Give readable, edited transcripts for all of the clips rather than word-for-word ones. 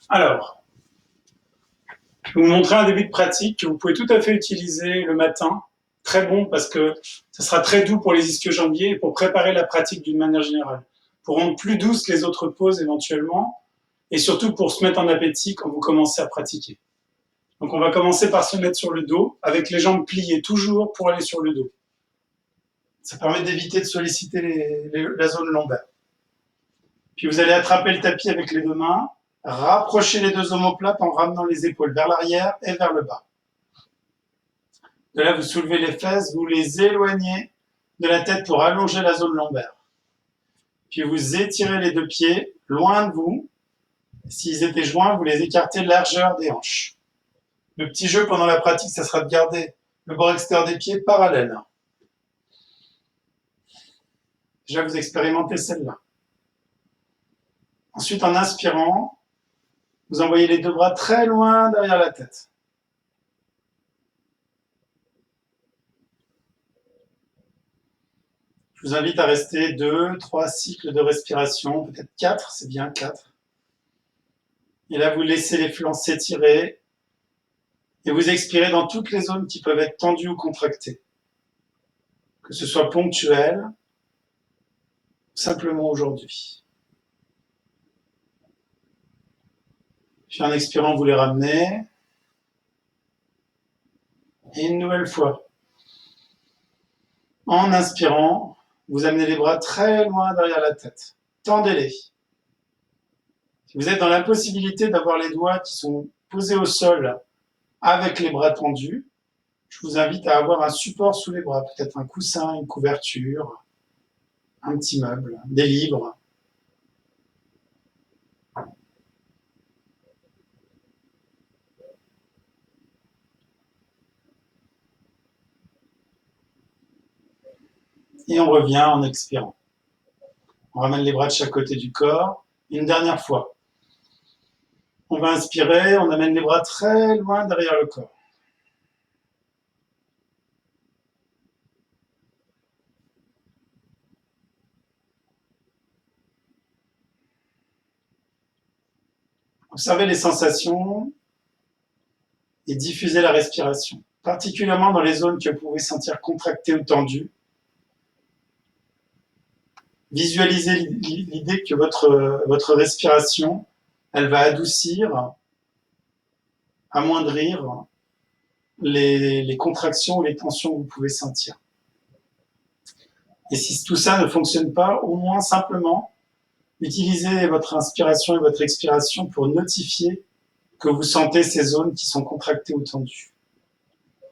Alors, je vais vous montrer un début de pratique que vous pouvez tout à fait utiliser le matin. Très bon parce que ça sera très doux pour les ischio-jambiers et pour préparer la pratique d'une manière générale. Pour rendre plus douces les autres poses éventuellement et surtout pour se mettre en appétit quand vous commencez à pratiquer. Donc on va commencer par se mettre sur le dos avec les jambes pliées toujours pour aller sur le dos. Ça permet d'éviter de solliciter la zone lombaire. Puis vous allez attraper le tapis avec les deux mains, rapprocher les deux omoplates en ramenant les épaules vers l'arrière et vers le bas. De là, vous soulevez les fesses, vous les éloignez de la tête pour allonger la zone lombaire. Puis vous étirez les deux pieds loin de vous. S'ils étaient joints, vous les écartez largeur des hanches. Le petit jeu pendant la pratique, ça sera de garder le bord extérieur des pieds parallèle. Déjà, vous expérimentez celle-là. Ensuite, en inspirant, vous envoyez les deux bras très loin derrière la tête. Je vous invite à rester 2, 3 cycles de respiration, peut-être 4, c'est bien 4. Et là, vous laissez les flancs s'étirer et vous expirez dans toutes les zones qui peuvent être tendues ou contractées. Que ce soit ponctuel, ou simplement aujourd'hui. Puis en expirant, vous les ramenez. Et une nouvelle fois. En inspirant, vous amenez les bras très loin derrière la tête. Tendez-les. Si vous êtes dans l'impossibilité d'avoir les doigts qui sont posés au sol avec les bras tendus, je vous invite à avoir un support sous les bras, peut-être un coussin, une couverture, un petit meuble, des livres. Et on revient en expirant. On ramène les bras de chaque côté du corps. Une dernière fois. On va inspirer, on amène les bras très loin derrière le corps. Observez les sensations et diffusez la respiration, particulièrement dans les zones que vous pouvez sentir contractées ou tendues. Visualisez l'idée que votre respiration, elle va adoucir, amoindrir les contractions ou les tensions que vous pouvez sentir. Et si tout ça ne fonctionne pas, au moins simplement, utilisez votre inspiration et votre expiration pour notifier que vous sentez ces zones qui sont contractées ou tendues.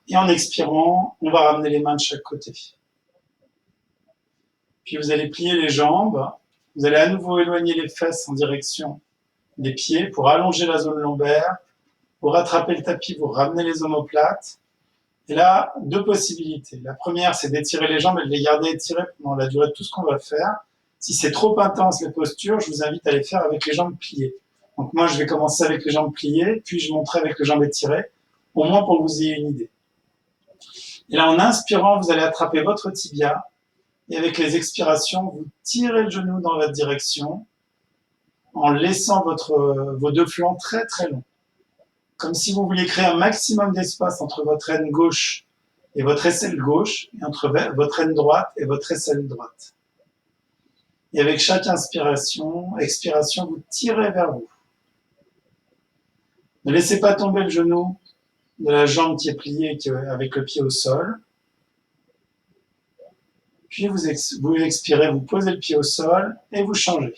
Et en expirant, on va ramener les mains de chaque côté. Puis vous allez plier les jambes. Vous allez à nouveau éloigner les fesses en direction des pieds pour allonger la zone lombaire. Vous rattrapez le tapis, vous ramenez les omoplates. Et là, deux possibilités. La première, c'est d'étirer les jambes et de les garder étirées pendant la durée de tout ce qu'on va faire. Si c'est trop intense les postures, je vous invite à les faire avec les jambes pliées. Donc moi, je vais commencer avec les jambes pliées, puis je monterai avec les jambes étirées, au moins pour que vous ayez une idée. Et là, en inspirant, vous allez attraper votre tibia, et avec les expirations, vous tirez le genou dans votre direction, en laissant vos deux flancs très très longs. Comme si vous vouliez créer un maximum d'espace entre votre aine gauche et votre aisselle gauche, et entre votre aine droite et votre aisselle droite. Et avec chaque inspiration, expiration, vous tirez vers vous. Ne laissez pas tomber le genou de la jambe qui est pliée avec le pied au sol. Puis vous expirez, vous posez le pied au sol et vous changez.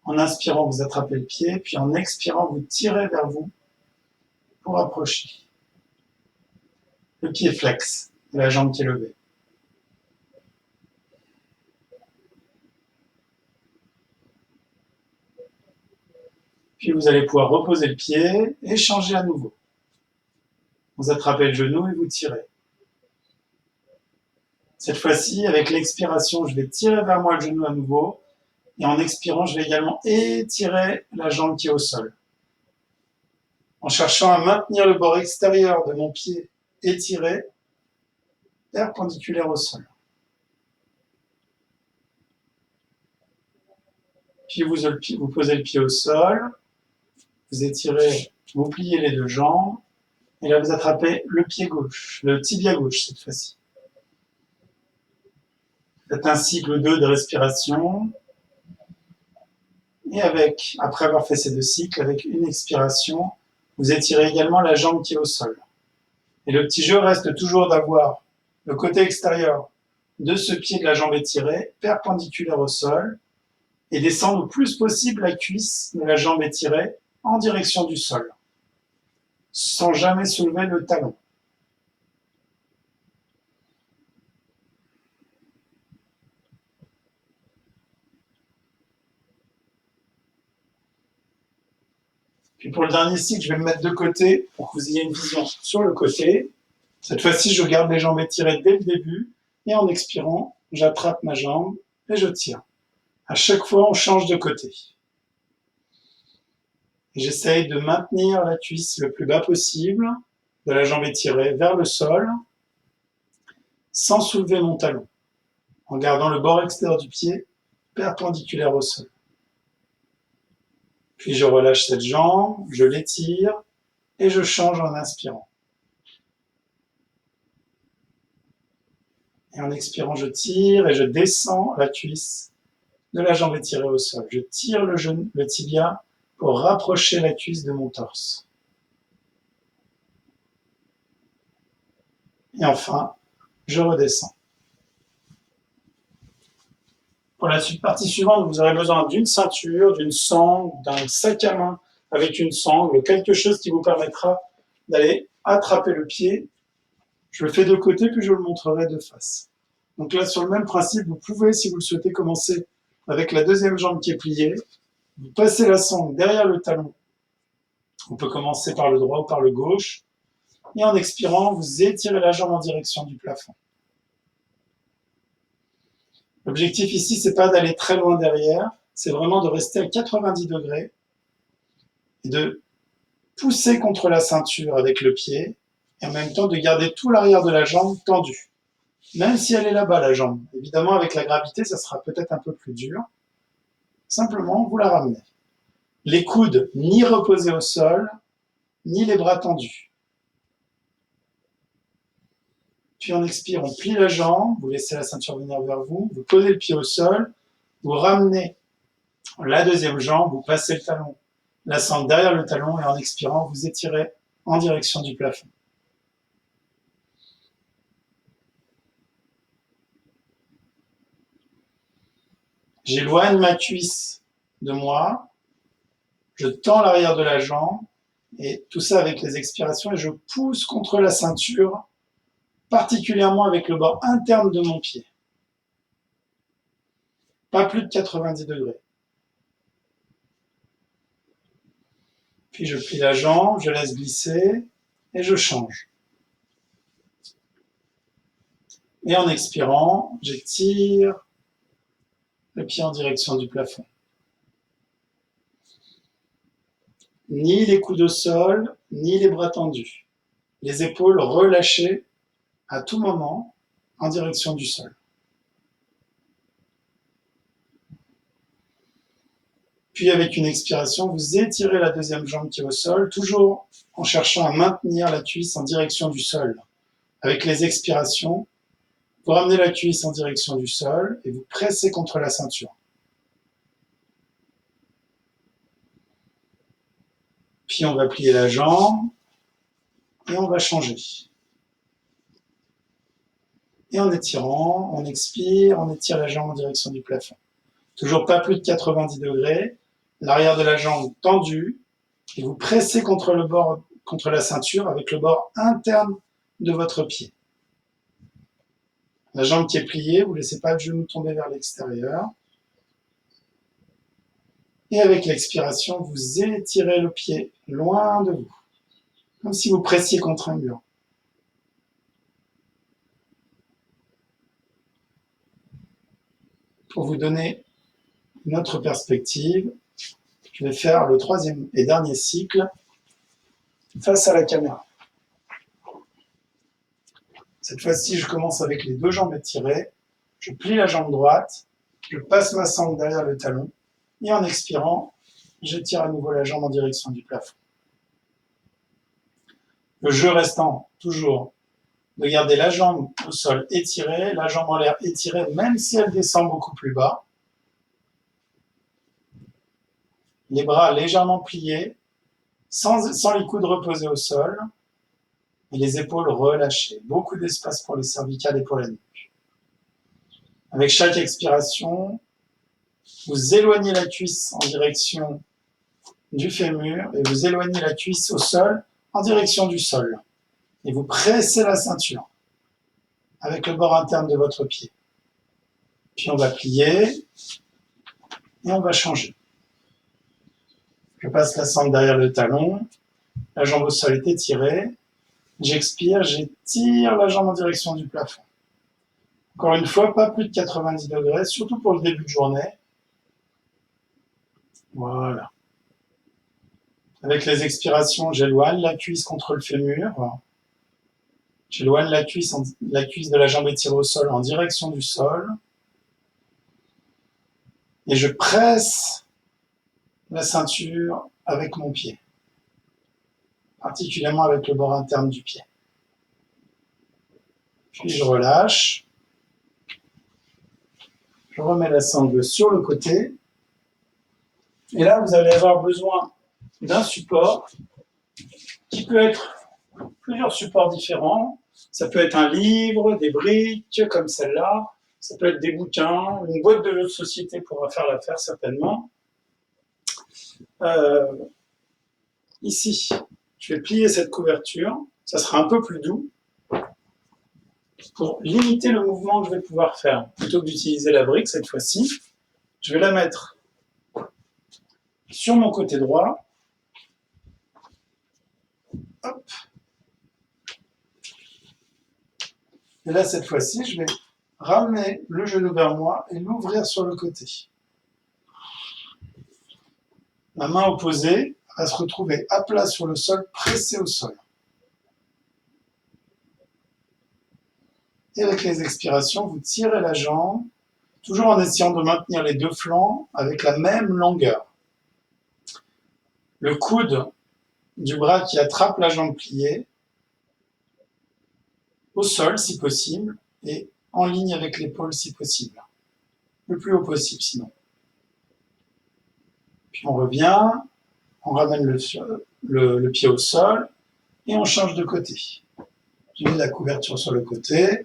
En inspirant, vous attrapez le pied, puis en expirant, vous tirez vers vous pour approcher. Le pied flex de la jambe qui est levée. Puis vous allez pouvoir reposer le pied et changer à nouveau. Vous attrapez le genou et vous tirez. Cette fois-ci, avec l'expiration, je vais tirer vers moi le genou à nouveau. Et en expirant, je vais également étirer la jambe qui est au sol. En cherchant à maintenir le bord extérieur de mon pied étiré, perpendiculaire au sol. Puis vous posez le pied au sol. vous étirez, vous pliez les deux jambes, et là vous attrapez le pied gauche, le tibia gauche cette fois-ci. Faites un cycle 2 de respiration, et après avoir fait ces deux cycles, avec une expiration, vous étirez également la jambe qui est au sol. Et le petit jeu reste toujours d'avoir le côté extérieur de ce pied de la jambe étirée, perpendiculaire au sol, et descendre le plus possible la cuisse de la jambe étirée en direction du sol, sans jamais soulever le talon. Puis pour le dernier cycle, je vais me mettre de côté pour que vous ayez une vision sur le côté. Cette fois-ci, je garde les jambes étirées dès le début, et en expirant, j'attrape ma jambe et je tire. À chaque fois, on change de côté. Et j'essaye de maintenir la cuisse le plus bas possible, de la jambe étirée vers le sol, sans soulever mon talon, en gardant le bord extérieur du pied perpendiculaire au sol. Puis je relâche cette jambe, je l'étire et je change en inspirant. Et en expirant, je tire et je descends la cuisse de la jambe étirée au sol. Je tire le tibia pour rapprocher la cuisse de mon torse. Et enfin, je redescends. Pour la partie suivante, vous aurez besoin d'une ceinture, d'une sangle, d'un sac à main avec une sangle, quelque chose qui vous permettra d'aller attraper le pied. Je le fais de côté, puis je le montrerai de face. Donc là, sur le même principe, vous pouvez, si vous le souhaitez, commencer avec la deuxième jambe qui est pliée. Vous passez la sangle derrière le talon. On peut commencer par le droit ou par le gauche. Et en expirant, vous étirez la jambe en direction du plafond. L'objectif ici, c'est pas d'aller très loin derrière, c'est vraiment de rester à 90 degrés et de pousser contre la ceinture avec le pied et en même temps de garder tout l'arrière de la jambe tendu. Même si elle est là-bas, la jambe. Évidemment, avec la gravité, ça sera peut-être un peu plus dur. Simplement, vous la ramenez. Les coudes ni reposés au sol, ni les bras tendus. Puis on expire, on plie la jambe, vous laissez la ceinture venir vers vous, vous posez le pied au sol, vous ramenez la deuxième jambe, vous passez le talon, la sangle derrière le talon et en expirant, vous étirez en direction du plafond. J'éloigne ma cuisse de moi, je tends l'arrière de la jambe et tout ça avec les expirations et je pousse contre la ceinture, particulièrement avec le bord interne de mon pied. Pas plus de 90 degrés. Puis je plie la jambe, je laisse glisser et je change. Et en expirant, j'étire le pied en direction du plafond. Ni les coudes au sol, ni les bras tendus. Les épaules relâchées à tout moment en direction du sol. Puis avec une expiration, vous étirez la deuxième jambe qui est au sol, toujours en cherchant à maintenir la cuisse en direction du sol. Avec les expirations, vous ramenez la cuisse en direction du sol et vous pressez contre la ceinture. Puis on va plier la jambe et on va changer. Et en étirant, on expire, on étire la jambe en direction du plafond. Toujours pas plus de 90 degrés, l'arrière de la jambe tendue et vous pressez contre la ceinture avec le bord interne de votre pied. La jambe qui est pliée, vous ne laissez pas le genou tomber vers l'extérieur. Et avec l'expiration, vous étirez le pied loin de vous, comme si vous pressiez contre un mur. Pour vous donner une autre perspective, je vais faire le troisième et dernier cycle face à la caméra. Cette fois-ci, je commence avec les deux jambes étirées, je plie la jambe droite, je passe ma sangle derrière le talon, et en expirant, j'étire à nouveau la jambe en direction du plafond. Le jeu restant toujours de garder la jambe au sol étirée, la jambe en l'air étirée, même si elle descend beaucoup plus bas. Les bras légèrement pliés, sans les coudes reposés au sol, et les épaules relâchées. Beaucoup d'espace pour les cervicales et pour la nuque. Avec chaque expiration, vous éloignez la cuisse en direction du fémur et vous éloignez la cuisse au sol en direction du sol. Et vous pressez la ceinture avec le bord interne de votre pied. Puis on va plier et on va changer. Je passe la sangle derrière le talon, la jambe au sol est étirée, j'expire, j'étire la jambe en direction du plafond. Encore une fois, pas plus de 90 degrés, surtout pour le début de journée. Voilà. Avec les expirations, j'éloigne la cuisse contre le fémur. J'éloigne la cuisse de la jambe étirée au sol en direction du sol. Et je presse la ceinture avec mon pied, particulièrement avec le bord interne du pied. Puis je relâche. Je remets la sangle sur le côté. Et là, vous allez avoir besoin d'un support qui peut être plusieurs supports différents. Ça peut être un livre, des briques comme celle-là. Ça peut être des bouquins. Une boîte de jeux de société pourra faire l'affaire certainement. Ici, je vais plier cette couverture. Ça sera un peu plus doux pour limiter le mouvement que je vais pouvoir faire. Plutôt que d'utiliser la brique cette fois-ci, je vais la mettre sur mon côté droit. Hop. Et là, cette fois-ci, je vais ramener le genou vers moi et l'ouvrir sur le côté. La main opposée va se retrouver à plat sur le sol, pressée au sol. Et avec les expirations, vous tirez la jambe, toujours en essayant de maintenir les deux flancs avec la même longueur. Le coude du bras qui attrape la jambe pliée, au sol si possible, et en ligne avec l'épaule si possible. Le plus haut possible sinon. Puis on revient, on ramène le pied au sol et on change de côté. Je mets la couverture sur le côté,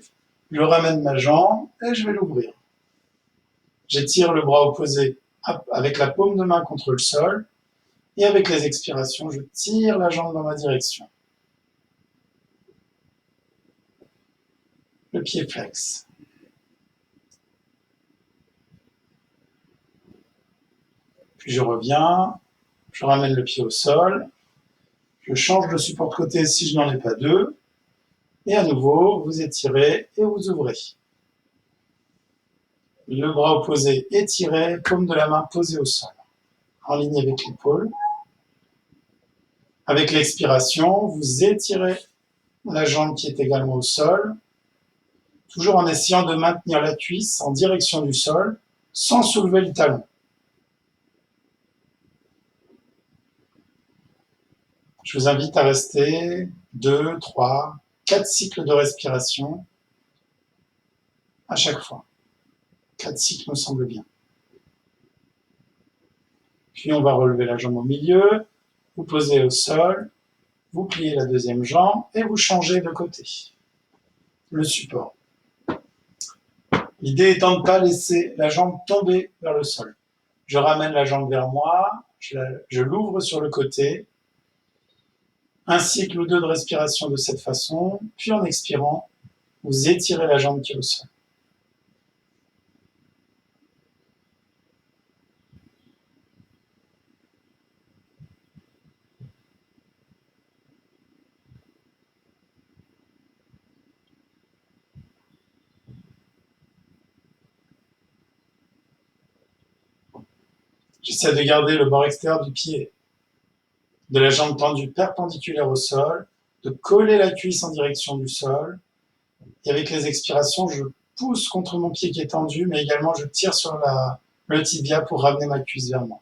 je ramène ma jambe et je vais l'ouvrir. J'étire le bras opposé avec la paume de main contre le sol et avec les expirations, je tire la jambe dans ma direction. Le pied flex. Puis je reviens, je ramène le pied au sol, je change de support de côté si je n'en ai pas deux, et à nouveau, vous étirez et vous ouvrez. Le bras opposé étiré, paume de la main posée au sol, en ligne avec l'épaule. Avec l'expiration, vous étirez la jambe qui est également au sol, toujours en essayant de maintenir la cuisse en direction du sol, sans soulever le talon. Je vous invite à rester 2, 3, 4 cycles de respiration à chaque fois. 4 cycles me semble bien. Puis on va relever la jambe au milieu, vous posez au sol, vous pliez la deuxième jambe et vous changez de côté. Le support. L'idée étant de ne pas laisser la jambe tomber vers le sol. Je ramène la jambe vers moi, je l'ouvre sur le côté. Un cycle ou deux de respiration de cette façon, puis en expirant, vous étirez la jambe qui est au sol. J'essaie de garder le bord extérieur du pied, de la jambe tendue perpendiculaire au sol, de coller la cuisse en direction du sol. Et avec les expirations, je pousse contre mon pied qui est tendu, mais également je tire sur le tibia pour ramener ma cuisse vers moi.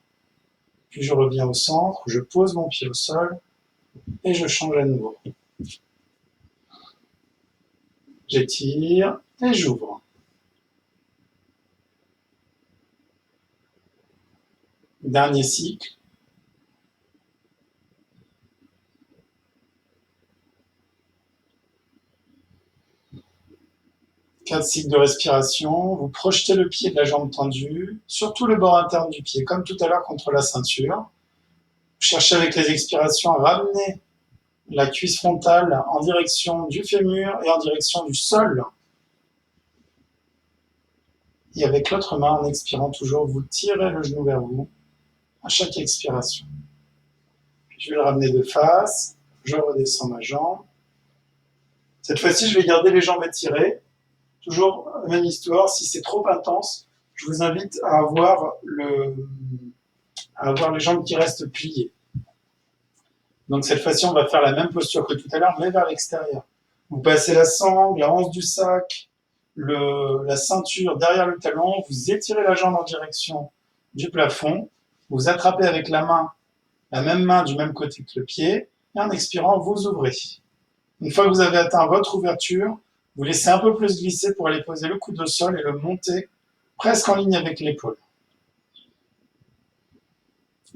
Puis je reviens au centre, je pose mon pied au sol et je change à nouveau. J'étire et j'ouvre. Dernier cycle. Quatre cycles de respiration. Vous projetez le pied de la jambe tendue, surtout le bord interne du pied, comme tout à l'heure contre la ceinture. Vous cherchez avec les expirations à ramener la cuisse frontale en direction du fémur et en direction du sol. Et avec l'autre main, en expirant toujours, vous tirez le genou vers vous à chaque expiration. Puis je vais le ramener de face, je redescends ma jambe. Cette fois-ci, je vais garder les jambes étirées. Toujours la même histoire, si c'est trop intense, je vous invite à avoir les jambes qui restent pliées. Donc cette fois-ci, on va faire la même posture que tout à l'heure, mais vers l'extérieur. Vous passez la sangle, la hanche du sac, la ceinture derrière le talon, vous étirez la jambe en direction du plafond, vous attrapez avec la même main du même côté que le pied, et en expirant, vous ouvrez. Une fois que vous avez atteint votre ouverture, vous laissez un peu plus glisser pour aller poser le coude au sol et le monter presque en ligne avec l'épaule.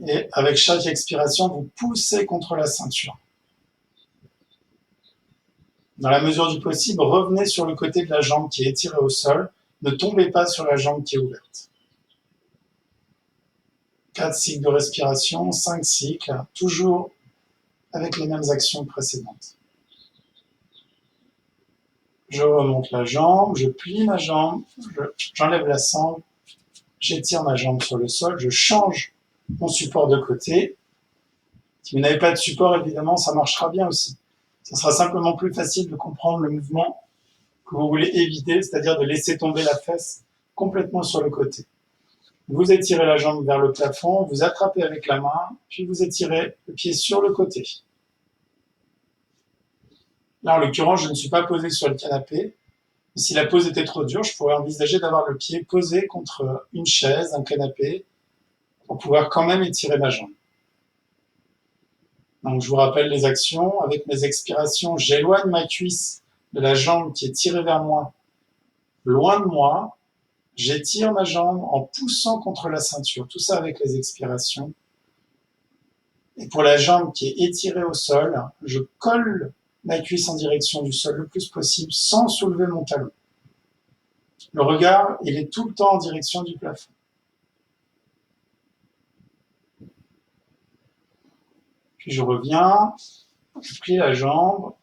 Et avec chaque expiration, vous poussez contre la ceinture. Dans la mesure du possible, revenez sur le côté de la jambe qui est étirée au sol. Ne tombez pas sur la jambe qui est ouverte. 4 cycles de respiration, 5 cycles, toujours avec les mêmes actions précédentes. Je remonte la jambe, je plie ma jambe, j'enlève la sangle, j'étire ma jambe sur le sol, je change mon support de côté. Si vous n'avez pas de support, évidemment, ça marchera bien aussi. Ce sera simplement plus facile de comprendre le mouvement que vous voulez éviter, c'est-à-dire de laisser tomber la fesse complètement sur le côté. Vous étirez la jambe vers le plafond, vous attrapez avec la main, puis vous étirez le pied sur le côté. Là, en l'occurrence, je ne suis pas posé sur le canapé. Si la pose était trop dure, je pourrais envisager d'avoir le pied posé contre une chaise, un canapé, pour pouvoir quand même étirer ma jambe. Donc, je vous rappelle les actions. Avec mes expirations, j'éloigne ma cuisse de la jambe qui est tirée vers moi, loin de moi. J'étire ma jambe en poussant contre la ceinture. Tout ça avec les expirations. Et pour la jambe qui est étirée au sol, je colle ma cuisse en direction du sol le plus possible sans soulever mon talon. Le regard, il est tout le temps en direction du plafond. Puis je reviens, je plie la jambe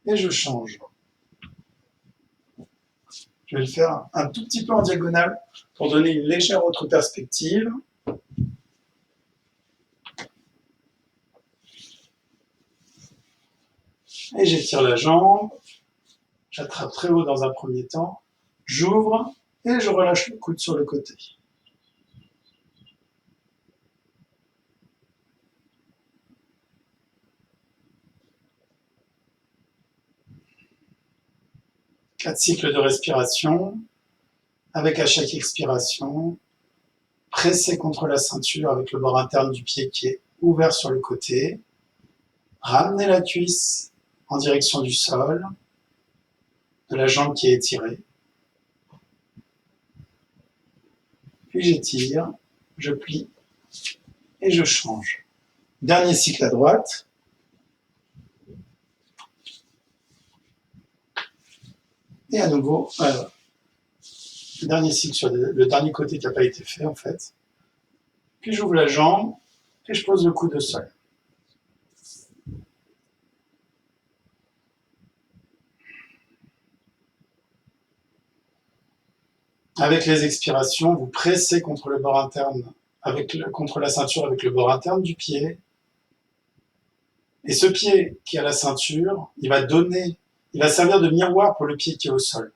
et je change. Je vais le faire un tout petit peu en diagonale pour donner une légère autre perspective. Et j'étire la jambe, j'attrape très haut dans un premier temps, j'ouvre et je relâche le coude sur le côté. Quatre cycles de respiration, avec à chaque expiration, pressez contre la ceinture avec le bord interne du pied qui est ouvert sur le côté, ramenez la cuisse en direction du sol, de la jambe qui est étirée, puis j'étire, je plie et je change. Dernier cycle à droite. Et à nouveau, le dernier cycle sur le dernier côté qui n'a pas été fait en fait. Puis j'ouvre la jambe et je pose le coude au sol. Avec les expirations, vous pressez contre le bord interne, contre la ceinture avec le bord interne du pied. Et ce pied qui a la ceinture, il va servir de miroir pour le pied qui est au sol.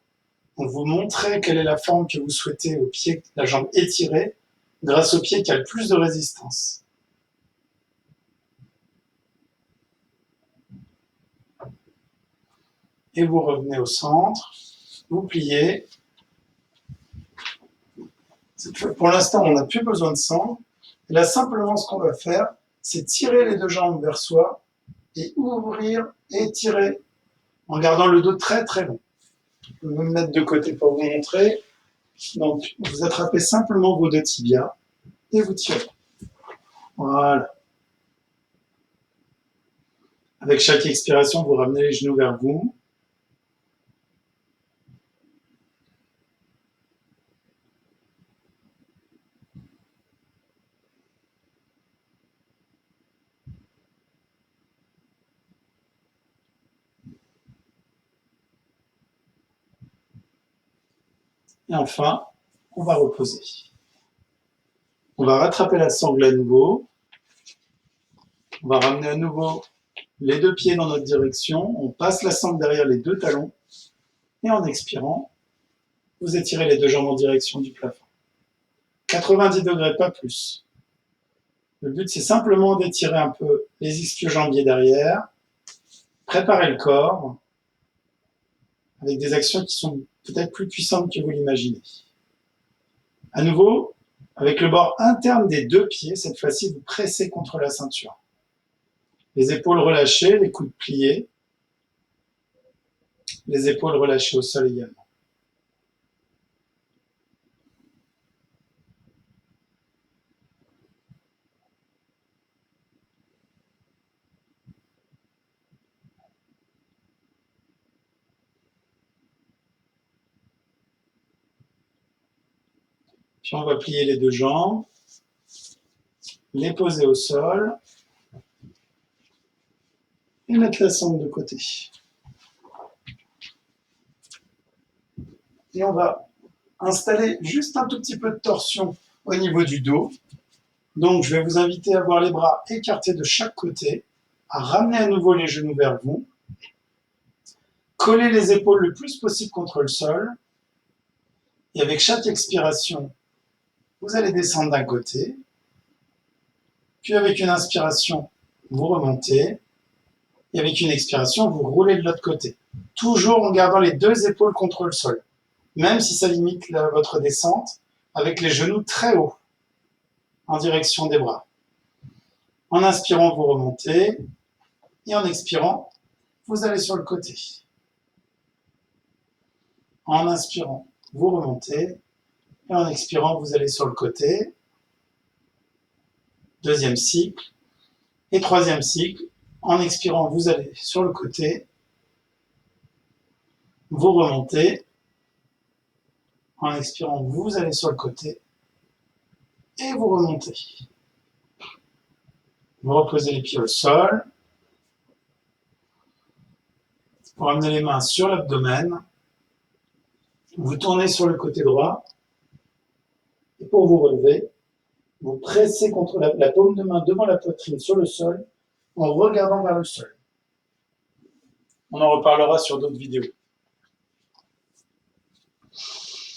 Donc vous montrez quelle est la forme que vous souhaitez au pied, la jambe étirée, grâce au pied qui a le plus de résistance. Et vous revenez au centre, vous pliez. Pour l'instant, on n'a plus besoin de sang. Et là, simplement, ce qu'on va faire, c'est tirer les deux jambes vers soi et ouvrir et tirer en gardant le dos très très long. Je vais me mettre de côté pour vous montrer. Donc, vous attrapez simplement vos deux tibias et vous tirez. Voilà. Avec chaque expiration, vous ramenez les genoux vers vous. Et enfin, on va reposer. On va rattraper la sangle à nouveau. On va ramener à nouveau les deux pieds dans notre direction. On passe la sangle derrière les deux talons. Et en expirant, vous étirez les deux jambes en direction du plafond. 90 degrés, pas plus. Le but, c'est simplement d'étirer un peu les ischio-jambiers derrière, préparer le corps avec des actions qui sont peut-être plus puissantes que vous l'imaginez. À nouveau, avec le bord interne des deux pieds, cette fois-ci, vous pressez contre la ceinture. Les épaules relâchées, les coudes pliés, les épaules relâchées au sol également. Puis on va plier les deux jambes, les poser au sol et mettre la sangle de côté. Et on va installer juste un tout petit peu de torsion au niveau du dos. Donc, je vais vous inviter à avoir les bras écartés de chaque côté, à ramener à nouveau les genoux vers vous, coller les épaules le plus possible contre le sol. Et avec chaque expiration, vous allez descendre d'un côté. Puis avec une inspiration, vous remontez. Et avec une expiration, vous roulez de l'autre côté. Toujours en gardant les deux épaules contre le sol. Même si ça limite votre descente, avec les genoux très hauts, en direction des bras. En inspirant, vous remontez. Et en expirant, vous allez sur le côté. En inspirant, vous remontez. Et en expirant, vous allez sur le côté. Deuxième cycle. Et troisième cycle. En expirant, vous allez sur le côté. Vous remontez. En expirant, vous allez sur le côté. Et vous remontez. Vous reposez les pieds au sol. Vous ramenez les mains sur l'abdomen. Vous tournez sur le côté droit. Et pour vous relever, vous pressez contre la paume de main devant la poitrine sur le sol en regardant vers le sol. On en reparlera sur d'autres vidéos.